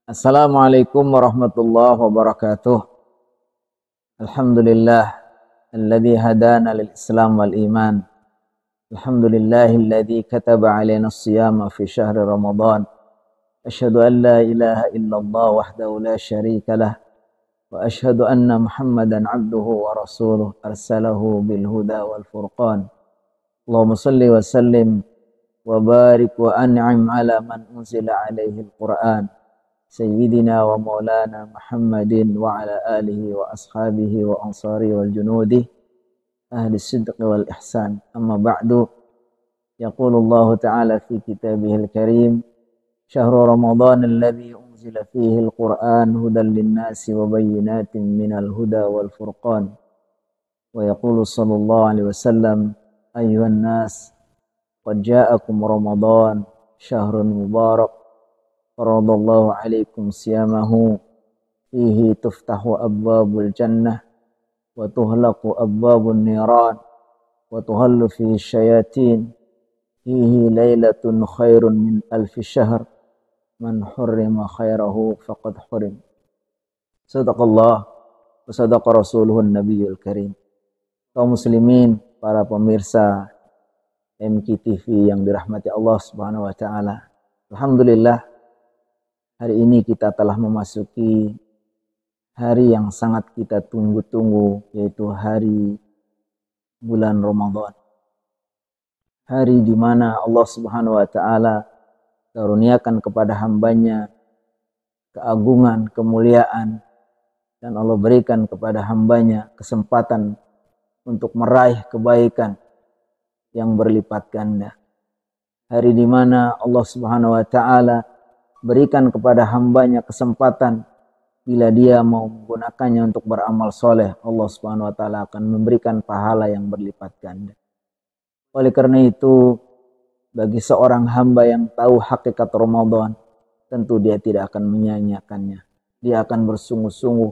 Assalamualaikum warahmatullahi wabarakatuh. Alhamdulillah alladzi hadana lil Islam wal iman. Alhamdulillahilladzi kataba alaina as-siyama fi syahri Ramadan. Asyhadu an la ilaha illallah wahdahu la syarika lah wa asyhadu anna Muhammadan abduhu wa rasuluh arsalahu bil huda wal furqan. Allahumma salli wa sallim wa barik wa an'im ala man unzila alaihi al-Qur'an. Sayyidina wa maulana Muhammadin wa ala alihi wa ashabihi wa ansari wal junudi ahli sidqi wal ihsan. Amma ba'du, yaqulullahu ta'ala fi kitabihil karim, syahru Ramadan alladhi unzila fihi al-Qur'an hudan linnasi wa bayyinatin minal huda wal furqan. Wa yaqulu sallallahu alaihi wasallam, ayyuhan nas, qad ja'akum Ramadan syahrun mubarak faradallahu alaikum siyamahu fihi tuftahu abwabul jannah wa tuhlaqu abwabun niran wa tuhallu fihi syayatin fihi laylatun khairun min alfi syahr man hurrima khairahu faqad hurim. Sadaqallah wa sadaqa rasuluhun nabiyul karim. Kaum muslimin, para pemirsa MKTV yang dirahmati Allah Subhanahu wa taala. Alhamdulillah, hari ini kita telah memasuki hari yang sangat kita tunggu-tunggu, yaitu hari bulan Ramadan. Hari di mana Allah Subhanahu wa taala karuniakan kepada hambanya keagungan, kemuliaan, dan Allah berikan kepada hambanya kesempatan untuk meraih kebaikan yang berlipat ganda. Hari di mana Allah Subhanahu wa taala berikan kepada hambanya kesempatan, bila dia mau menggunakannya untuk beramal soleh, Allah Subhanahu wa taala akan memberikan pahala yang berlipat ganda. Oleh karena itu, bagi seorang hamba yang tahu hakikat Ramadan, tentu dia tidak akan menyia-nyiakannya. Dia akan bersungguh-sungguh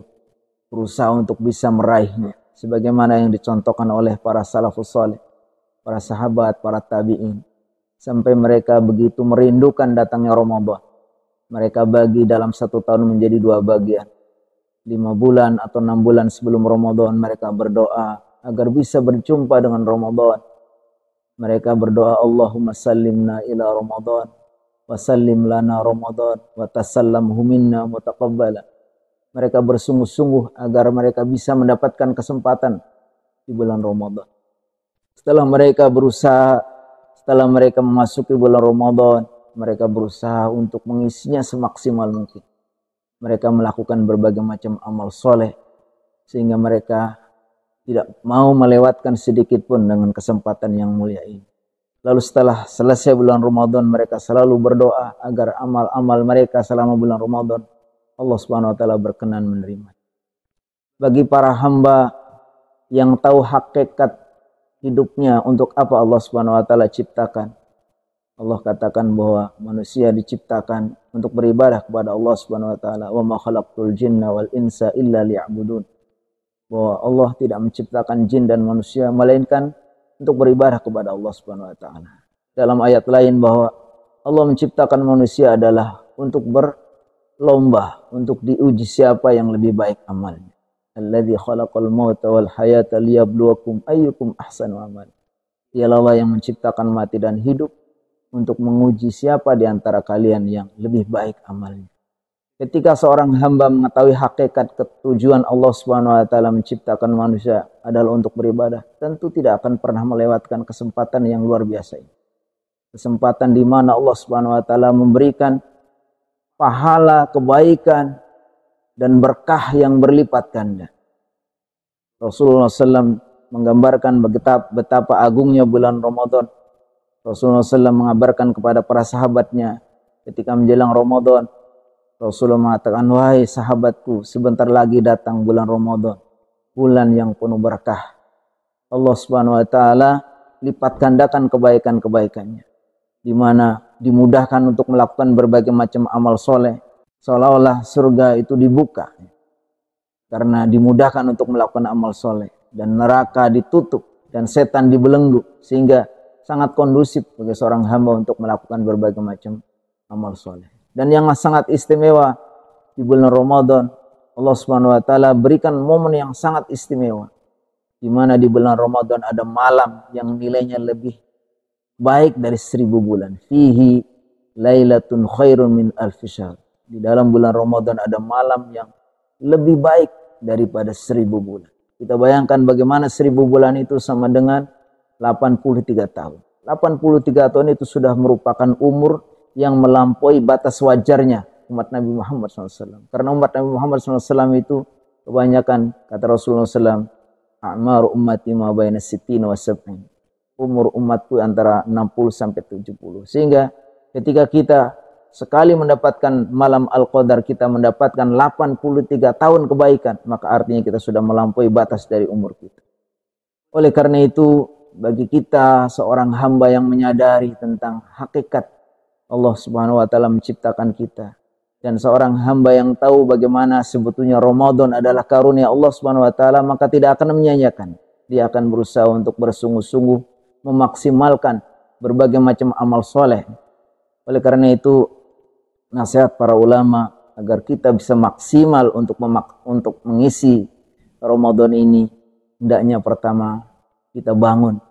berusaha untuk bisa meraihnya, sebagaimana yang dicontohkan oleh para salafus saleh, para sahabat, para tabi'in, sampai mereka begitu merindukan datangnya Ramadan. Mereka bagi dalam satu tahun menjadi 2 bagian. 5 bulan atau 6 bulan sebelum Ramadan mereka berdoa agar bisa berjumpa dengan Ramadan. Mereka berdoa, Allahumma sallimna ila Ramadan wa sallim lana Ramadan wa tasallamhu minna mutaqabbala. Mereka bersungguh-sungguh agar mereka bisa mendapatkan kesempatan di bulan Ramadan. Setelah mereka berusaha, setelah mereka memasuki bulan Ramadan, mereka berusaha untuk mengisinya semaksimal mungkin. Mereka melakukan berbagai macam amal soleh, sehingga mereka tidak mau melewatkan sedikit pun dengan kesempatan yang mulia ini. Lalu setelah selesai bulan Ramadan, mereka selalu berdoa agar amal-amal mereka selama bulan Ramadan Allah Subhanahu wa taala berkenan menerima. Bagi para hamba yang tahu hakikat hidupnya, untuk apa Allah Subhanahu wa taala ciptakan, Allah katakan bahwa manusia diciptakan untuk beribadah kepada Allah Subhanahu wa taala. Wa ma khalaqtul jinna wal insa illa liya'budun. Bahwa Allah tidak menciptakan jin dan manusia melainkan untuk beribadah kepada Allah Subhanahu wa taala. Dalam ayat lain bahwa Allah menciptakan manusia adalah untuk berlomba, untuk diuji siapa yang lebih baik amalnya. Alladzi khalaqal mauta wal hayata liyabluwakum ayyukum ahsanu amala. Dialah Allah yang menciptakan mati dan hidup untuk menguji siapa di antara kalian yang lebih baik amalnya. Ketika seorang hamba mengetahui hakikat ketujuan Allah Subhanahu wa taala menciptakan manusia adalah untuk beribadah, tentu tidak akan pernah melewatkan kesempatan yang luar biasa ini. Kesempatan di mana Allah Subhanahu wa taala memberikan pahala, kebaikan, dan berkah yang berlipat ganda. Rasulullah SAW menggambarkan betapa agungnya bulan Ramadan. Rasulullah SAW mengabarkan kepada para sahabatnya ketika menjelang Ramadan. Rasulullah mengatakan, wahai sahabatku, sebentar lagi datang bulan Ramadan, bulan yang penuh berkah. Allah Subhanahu wa taala lipat gandakan kebaikan-kebaikannya, di mana dimudahkan untuk melakukan berbagai macam amal soleh, seolah-olah surga itu dibuka karena dimudahkan untuk melakukan amal soleh, dan neraka ditutup dan setan dibelenggu, sehingga sangat kondusif bagi seorang hamba untuk melakukan berbagai macam amal soleh. Dan yang sangat istimewa di bulan Ramadan Allah Subhanahu wa taala berikan momen yang sangat istimewa, di mana di bulan Ramadan ada malam yang nilainya lebih baik dari 1000 bulan. Fihi lailatun khairun min alfi syahr. Di dalam bulan Ramadan ada malam yang lebih baik daripada 1000 bulan. Kita bayangkan bagaimana 1000 bulan itu sama dengan 83 tahun. 83 tahun itu sudah merupakan umur yang melampaui batas wajarnya umat Nabi Muhammad SAW. Karena umat Nabi Muhammad SAW itu kebanyakan, kata Rasulullah SAW, a'maru ummati ma baina sittin wa sab'in. Umur umatku antara 60 sampai 70. Sehingga ketika kita sekali mendapatkan malam Al-Qadar, kita mendapatkan 83 tahun kebaikan, maka artinya kita sudah melampaui batas dari umur kita. Oleh karena itu, bagi kita seorang hamba yang menyadari tentang hakikat Allah Subhanahu wa taala menciptakan kita, dan seorang hamba yang tahu bagaimana sebetulnya Ramadan adalah karunia Allah Subhanahu wa taala, maka tidak akan menyanyiakan. Dia akan berusaha untuk bersungguh-sungguh memaksimalkan berbagai macam amal soleh. Oleh karena itu, nasihat para ulama agar kita bisa maksimal untuk mengisi Ramadan ini, hendaknya pertama kita bangun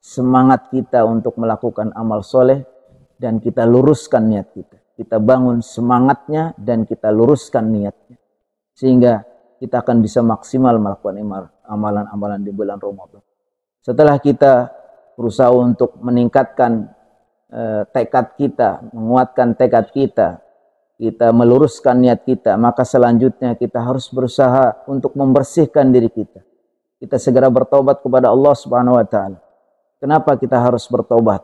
semangat kita untuk melakukan amal soleh dan kita luruskan niat kita. Kita bangun semangatnya dan kita luruskan niatnya, sehingga kita akan bisa maksimal melakukan amalan-amalan di bulan Ramadan. Setelah kita berusaha untuk meningkatkan tekad kita, menguatkan tekad kita, kita meluruskan niat kita, maka selanjutnya kita harus berusaha untuk membersihkan diri kita. Kita segera bertobat kepada Allah Subhanahu wa taala. Kenapa kita harus bertobat?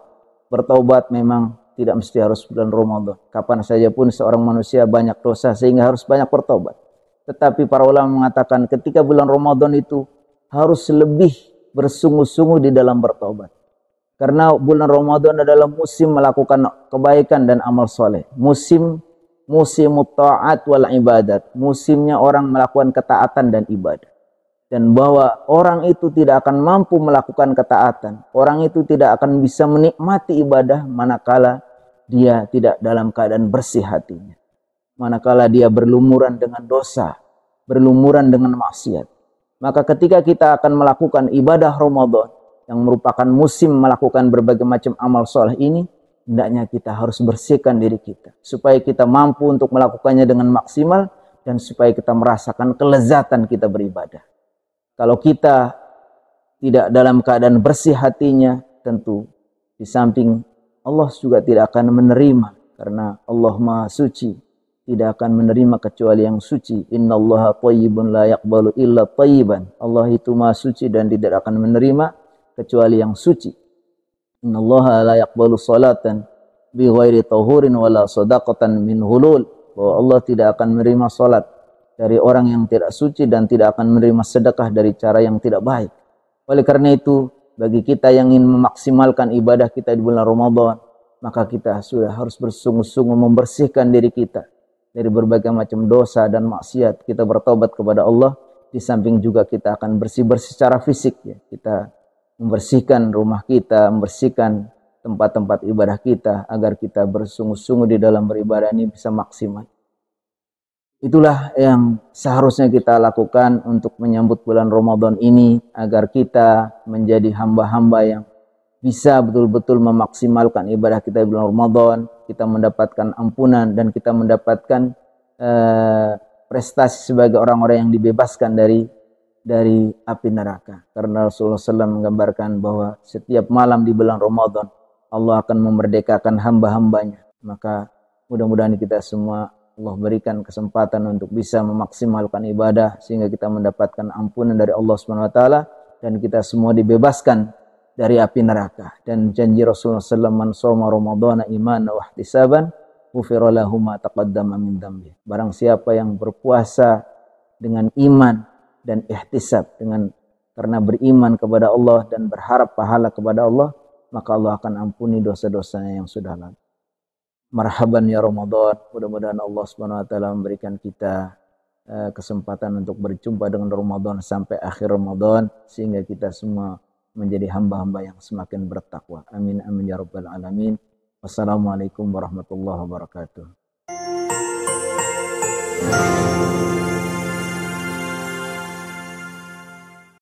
Bertobat memang tidak mesti harus bulan Ramadan. Kapan saja pun seorang manusia banyak dosa sehingga harus banyak bertobat. Tetapi para ulama mengatakan ketika bulan Ramadan itu harus lebih bersungguh-sungguh di dalam bertobat. Karena bulan Ramadan adalah musim melakukan kebaikan dan amal soleh. Musim ta'at wal ibadat. Musimnya orang melakukan ketaatan dan ibadah. Dan bahwa orang itu tidak akan mampu melakukan ketaatan. Orang itu tidak akan bisa menikmati ibadah manakala dia tidak dalam keadaan bersih hatinya. Manakala dia berlumuran dengan dosa, berlumuran dengan maksiat. Maka ketika kita akan melakukan ibadah Ramadan, yang merupakan musim melakukan berbagai macam amal soleh ini, hendaknya kita harus bersihkan diri kita. Supaya kita mampu untuk melakukannya dengan maksimal, dan supaya kita merasakan kelezatan kita beribadah. Kalau kita tidak dalam keadaan bersih hatinya, tentu di samping Allah juga tidak akan menerima. Karena Allah Maha Suci, tidak akan menerima kecuali yang suci. Innallaha thayyibun la yaqbalu illa thayyiban. Allah itu Maha Suci dan tidak akan menerima kecuali yang suci. Innallaha la yaqbalu salatan bi ghairi tahurin wala sadaqatan min hulul. Bahwa Allah tidak akan menerima salat dari orang yang tidak suci dan tidak akan menerima sedekah dari cara yang tidak baik. Oleh karena itu, bagi kita yang ingin memaksimalkan ibadah kita di bulan Ramadan, maka kita sudah harus bersungguh-sungguh membersihkan diri kita dari berbagai macam dosa dan maksiat. Kita bertobat kepada Allah, di samping juga kita akan bersih-bersih secara fisik. Ya. Kita membersihkan rumah kita, membersihkan tempat-tempat ibadah kita, agar kita bersungguh-sungguh di dalam beribadah ini bisa maksimal. Itulah yang seharusnya kita lakukan untuk menyambut bulan Ramadan ini, agar kita menjadi hamba-hamba yang bisa betul-betul memaksimalkan ibadah kita di bulan Ramadan. Kita mendapatkan ampunan dan kita mendapatkan prestasi sebagai orang-orang yang dibebaskan dari api neraka. Karena Rasulullah SAW menggambarkan bahwa setiap malam di bulan Ramadan Allah akan memerdekakan hamba-hambanya. Maka mudah-mudahan kita semua Allah berikan kesempatan untuk bisa memaksimalkan ibadah sehingga kita mendapatkan ampunan dari Allah Subhanahu wa taala dan kita semua dibebaskan dari api neraka. Dan janji Rasulullah SAW, man shoma ramadhana imanan wa ihtisaban ghufira lahu ma taqaddama min dhanbi. Barang siapa yang berpuasa dengan iman dan ihtisab, karena beriman kepada Allah dan berharap pahala kepada Allah, maka Allah akan ampuni dosa-dosanya yang sudah lalu. Marhaban ya Ramadan, mudah-mudahan Allah Subhanahu wa taala memberikan kita kesempatan untuk berjumpa dengan Ramadan sampai akhir Ramadan, sehingga kita semua menjadi hamba-hamba yang semakin bertakwa. Amin amin ya rabbal alamin. Wassalamualaikum warahmatullahi wabarakatuh.